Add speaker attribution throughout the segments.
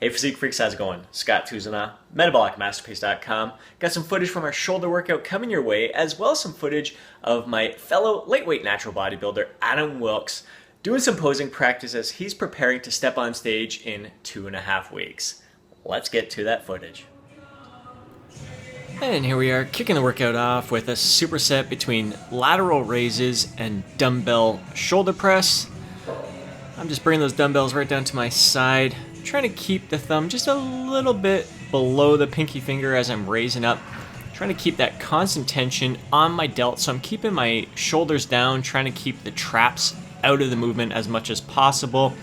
Speaker 1: Hey Physique Freaks, how's it going? Scott Tuzana, MetabolicMasterpiece.com. Got some footage from our shoulder workout coming your way, as well as some footage of my fellow lightweight natural bodybuilder, Adam Wilks, doing some posing practice as he's preparing to step on stage in 2.5 weeks. Let's get to that footage. And here we are, kicking the workout off with a superset between lateral raises and dumbbell shoulder press. I'm just bringing those dumbbells right down to my side, trying to keep the thumb just a little bit below the pinky finger as I'm raising up, trying to keep that constant tension on my delt. So I'm keeping my shoulders down, trying to keep the traps out of the movement as much as possible.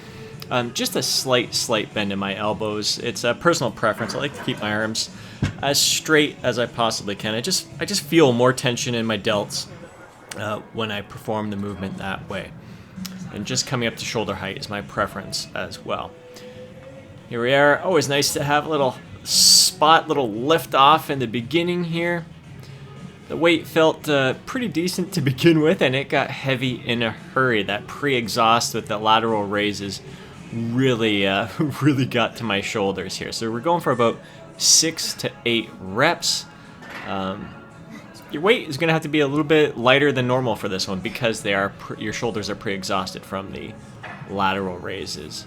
Speaker 1: Just a slight bend in my elbows. It's a personal preference. I like to keep my arms as straight as I possibly can. I just feel more tension in my delts when I perform the movement that way. And just coming up to shoulder height is my preference as well. Here we are. Always nice to have a little spot, little lift off in the beginning here. The weight felt pretty decent to begin with, and it got heavy in a hurry. That pre-exhaust with the lateral raises really got to my shoulders here. So we're going for about 6 to 8 reps. Your weight is going to have to be a little bit lighter than normal for this one because your shoulders are pre-exhausted from the lateral raises.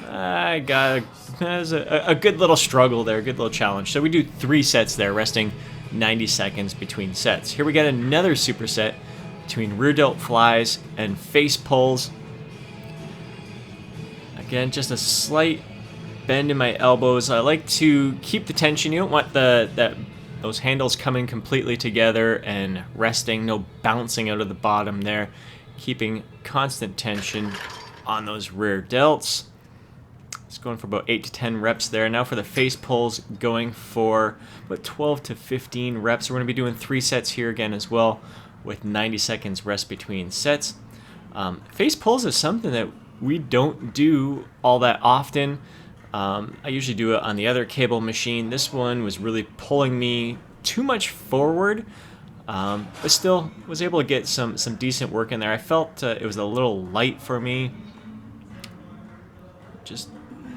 Speaker 1: I got a good little struggle there, a good little challenge. So we do 3 sets there, resting 90 seconds between sets. Here we got another superset between rear delt flies and face pulls. Again, just a slight bend in my elbows. I like to keep the tension. You don't want those handles coming completely together and resting, no bouncing out of the bottom there. Keeping constant tension on those rear delts. It's going for about 8 to 10 reps there. Now for the face pulls, going for about 12 to 15 reps. We're going to be doing 3 sets here again as well, with 90 seconds rest between sets. Face pulls is something that we don't do all that often. I usually do it on the other cable machine. This one was really pulling me too much forward, but still was able to get some decent work in there. I felt it was a little light for me.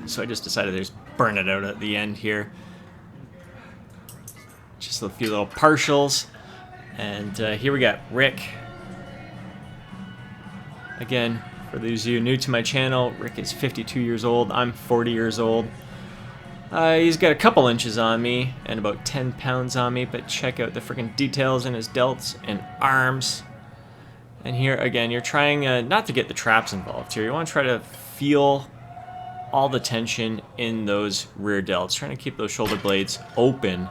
Speaker 1: So I just decided to just burn it out at the end here. Just a few little partials. And here we got Rick. Again, for those of you new to my channel, Rick is 52 years old. I'm 40 years old. He's got a couple inches on me and about 10 pounds on me, but check out the freaking details in his delts and arms. And here, again, you're trying not to get the traps involved here. You want to try to feel all the tension in those rear delts, trying to keep those shoulder blades open,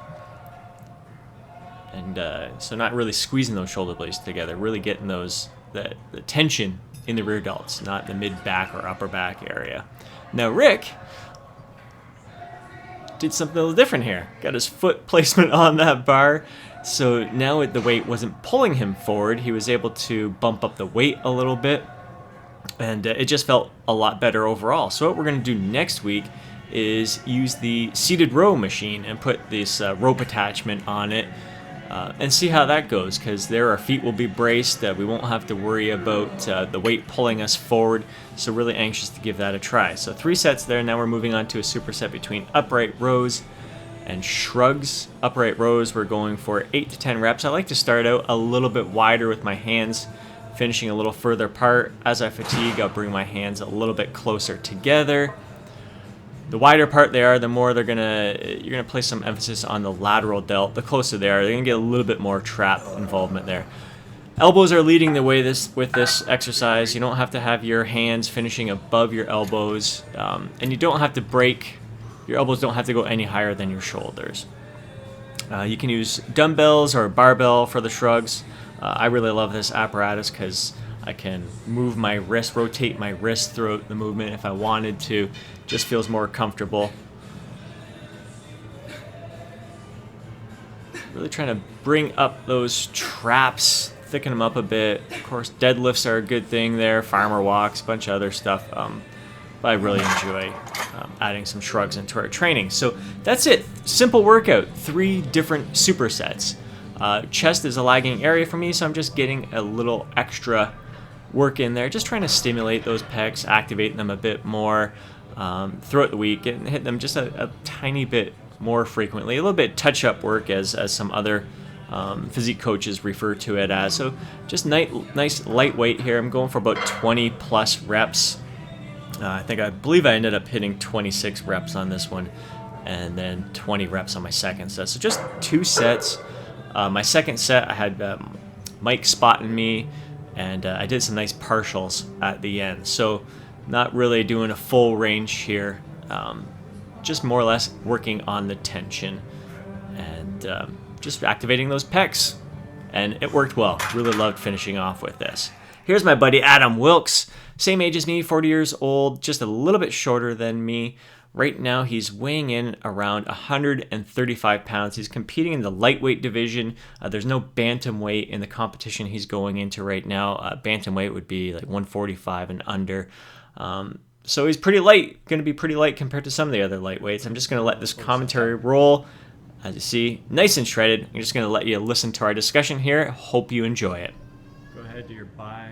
Speaker 1: and so not really squeezing those shoulder blades together, really getting the tension in the rear delts, not the mid back or upper back area. Now Rick did something a little different here. Got his foot placement on that bar, so now the weight wasn't pulling him forward. He was able to bump up the weight a little bit, and it just felt a lot better overall. So what we're going to do next week is use the seated row machine and put this rope attachment on it and see how that goes, because there our feet will be braced. We won't have to worry about the weight pulling us forward. So really anxious to give that a try. So 3 sets there. Now we're moving on to a superset between upright rows and shrugs. Upright rows, we're going for 8 to 10 reps. I like to start out a little bit wider with my hands finishing a little further apart. As I fatigue, I'll bring my hands a little bit closer together. The wider apart they are, the more you're gonna place some emphasis on the lateral delt. The closer they are, they're gonna get a little bit more trap involvement there. Elbows are leading the way with this exercise. You don't have to have your hands finishing above your elbows, and you don't have to break. Your elbows don't have to go any higher than your shoulders. You can use dumbbells or a barbell for the shrugs. I really love this apparatus because I can move my wrist, rotate my wrist throughout the movement if I wanted to. Just feels more comfortable. Really trying to bring up those traps, thicken them up a bit. Of course, deadlifts are a good thing there, farmer walks, a bunch of other stuff. But I really enjoy adding some shrugs into our training. So that's it. Simple workout, 3 different supersets. Chest is a lagging area for me, so I'm just getting a little extra work in there, just trying to stimulate those pecs, activate them a bit more. throughout the week and hit them just a tiny bit more frequently. A little bit touch-up work, as some other physique coaches refer to it as. So just nice lightweight here. I'm going for about 20 plus reps. I believe I ended up hitting 26 reps on this one, and then 20 reps on my second set. So just 2 sets. My second set, I had Mike spotting me, and I did some nice partials at the end. So not really doing a full range here, just more or less working on the tension and just activating those pecs. And it worked well. Really loved finishing off with this. Here's my buddy Adam Wilks. Same age as me, 40 years old, just a little bit shorter than me. Right now, he's weighing in around 135 pounds. He's competing in the lightweight division. There's no bantamweight in the competition he's going into right now. Bantamweight would be like 145 and under. So he's pretty light, going to be pretty light compared to some of the other lightweights. I'm just going to let this commentary roll. As you see, nice and shredded. I'm just going to let you listen to our discussion here. Hope you enjoy it. Go ahead, do your bi.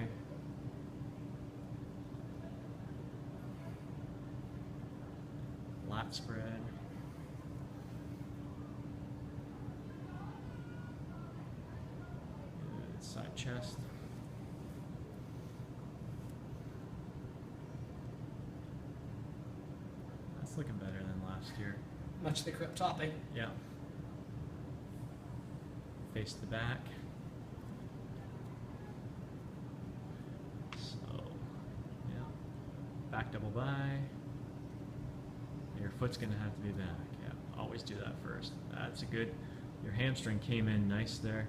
Speaker 1: Lat spread. Good. Side chest. That's looking better than last year.
Speaker 2: Much thicker up top, eh?
Speaker 1: Yeah. Face the back. So, yeah. Back double bi. Your foot's going to have to be back. Yeah, always do that first. That's a good. Your hamstring came in nice there.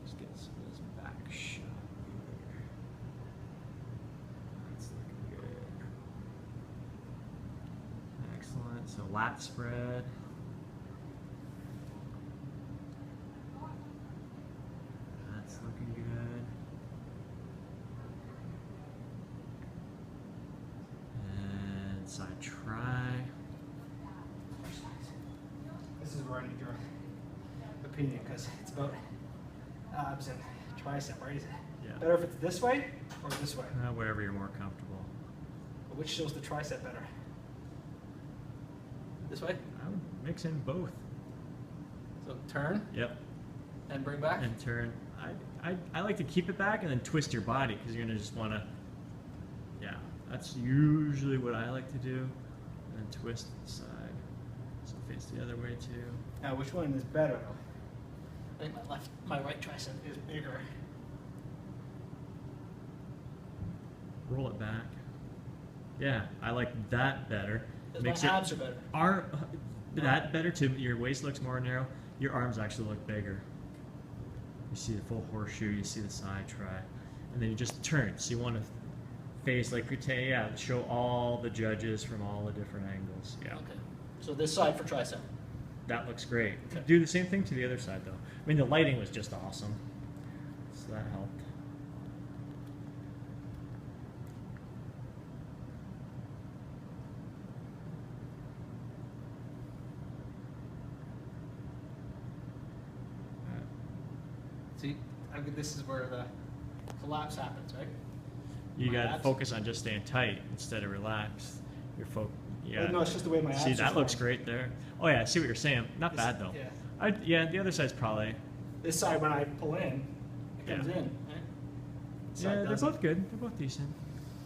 Speaker 1: Let's get some of this back shot. That's looking good. Excellent. So lat spread. That's looking good. And side try.
Speaker 2: This is where I need your opinion, because it's about abs and tricep, right? Is it better if it's this way or this way?
Speaker 1: Wherever you're more comfortable.
Speaker 2: But which shows the tricep better? This way?
Speaker 1: I would mix in both.
Speaker 2: So turn?
Speaker 1: Yep.
Speaker 2: And bring back?
Speaker 1: And turn. I like to keep it back and then twist your body, because you're going to just want to, that's usually what I like to do. And then twist the side. So face the other way too.
Speaker 2: Now, which one is better? I think my right tricep is bigger.
Speaker 1: Roll it back. Yeah, I like that better.
Speaker 2: Because my abs are better.
Speaker 1: That better too. Your waist looks more narrow. Your arms actually look bigger. You see the full horseshoe. You see the side try, and then you just turn. So you want to face like show all the judges from all the different angles. Yeah.
Speaker 2: Okay. So this side for tricep.
Speaker 1: That looks great.
Speaker 2: Okay.
Speaker 1: Do the same thing to the other side though. I mean, the lighting was just awesome, so that helped.
Speaker 2: See, this is where the collapse happens, right?
Speaker 1: You got to focus on just staying tight instead of relaxed. Yeah.
Speaker 2: No, it's just the way my abs
Speaker 1: See,
Speaker 2: are
Speaker 1: that looks
Speaker 2: formed.
Speaker 1: great there. Oh yeah, I see what you're saying. Not bad though.
Speaker 2: Yeah.
Speaker 1: The other side's probably.
Speaker 2: This side, when I pull in, it comes in. Right?
Speaker 1: Yeah, they're both good. They're both decent.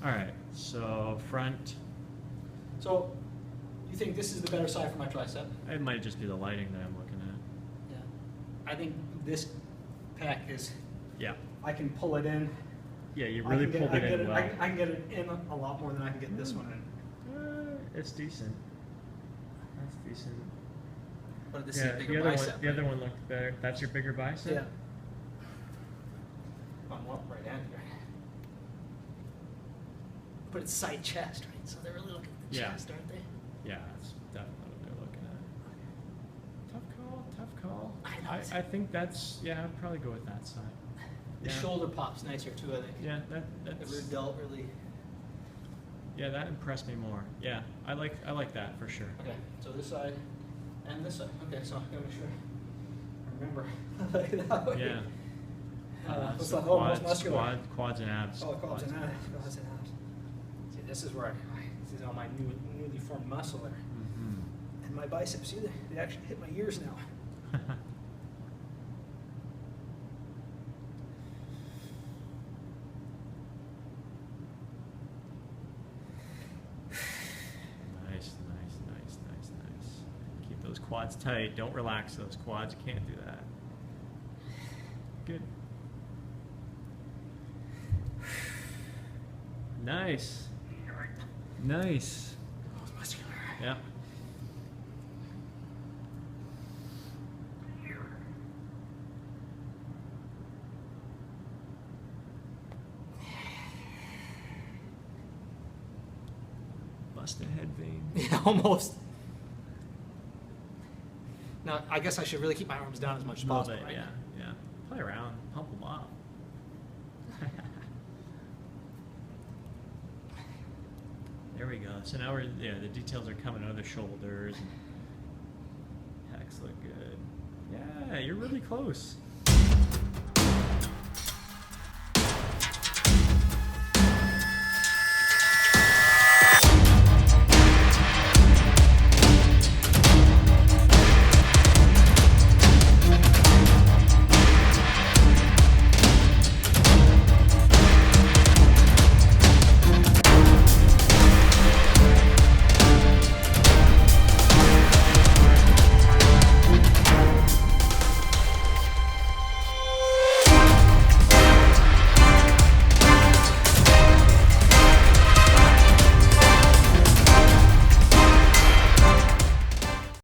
Speaker 1: All right, so front.
Speaker 2: So, you think this is the better side for my tricep?
Speaker 1: It might just be the lighting that I'm looking at.
Speaker 2: Yeah. I think this pec is.
Speaker 1: Yeah.
Speaker 2: I can pull it in.
Speaker 1: Yeah, you really pulled it in well.
Speaker 2: I can get it in a lot more than I can get this one in.
Speaker 1: It's decent. That's decent.
Speaker 2: But this is a bigger bicep.
Speaker 1: The other one looked better. That's your bigger bicep?
Speaker 2: Yeah. On what right hand here? But it's side chest, right? So they're really looking at the chest, aren't they?
Speaker 1: Yeah, that's definitely what they're looking at. Tough call.
Speaker 2: I know.
Speaker 1: I think that's, I'd probably go with that side.
Speaker 2: The shoulder pop's nicer too, I think.
Speaker 1: Yeah, that's...
Speaker 2: The Delt really...
Speaker 1: Yeah, that impressed me more. Yeah, I like that for sure.
Speaker 2: Okay, so this side and this side. Okay, so I'm gonna make sure I remember that way.
Speaker 1: Yeah.
Speaker 2: What's
Speaker 1: So
Speaker 2: that? Most muscular.
Speaker 1: quads and abs.
Speaker 2: Oh, quads and abs. Quads and abs. See, this is where this tendons and all my newly formed muscle there.
Speaker 1: Mm-hmm.
Speaker 2: And my biceps, see, they actually hit my ears now.
Speaker 1: Nice. Keep those quads tight. Don't relax those quads. You can't do that. Good. Nice. Yeah. Bust a head vein.
Speaker 2: Yeah, almost. Now, I guess I should really keep my arms down as much as possible, right?
Speaker 1: Yeah. Play around. Pump them up. There we go. So now the details are coming out of the shoulders. And pecs look good. Yeah, you're really close.